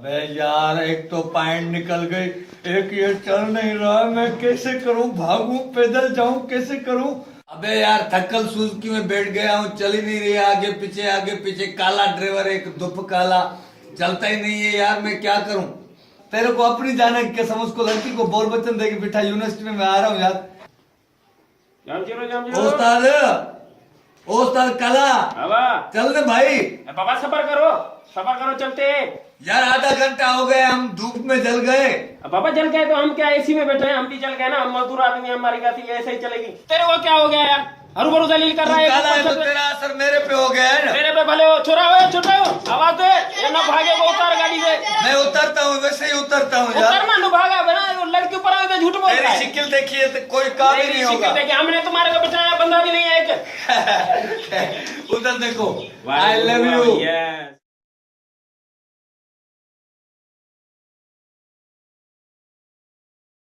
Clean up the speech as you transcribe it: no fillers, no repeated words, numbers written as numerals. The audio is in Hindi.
अबे यार, एक तो पैंट निकल गई, एक ये चल नहीं रहा, मैं कैसे करूं? भागूं, पैदल जाऊं, कैसे करूं? अबे यार, थक्कल सुजुकी में बैठ गया हूँ, चल ही नहीं रही, आगे पीछे काला ड्राइवर, एक दुप काला, चलता ही नहीं है यार, मैं क्या करूं? तेरे को अपनी जाने की कसम, उसको लड़की को बोल बच्चन दे के बिठा, यूनिवर्सिटी में मैं आ रहा हूँ यार। उस्ताद, उस्ताद काला, चल दे भाई। बाबा सफर करो चलते हैं। यार आधा घंटा हो गया, हम धूप में जल गए। बाबा जल गए तो हम क्या एसी में बैठे हैं? हम भी जल गए ना, हम मजदूर आदमी, हमारी गाती ऐसे ही चलेगी। तेरे को क्या हो गया यार? हरू भरू दलील कर रहा है। काला है तो तेरा असर मेरे पे हो गया है ना। मेरे पे भले हो, छोरा हो, छोटा हो, आवाज दे, ये ना भागे को उतार गाड़ी से। मैं उतरता हूँ, वैसे ही उतरता हूँ यार। उतरना नु भागा बना, लड़की ऊपर आवे तो झूठ बोल रहा है। तेरी शक्ल देखिए तो कोई काम ही नहीं होगा। देखिए, हमने तुम्हारे को बिठाया, बंदा भी नहीं है एक। उधर देखो, आई लव यू।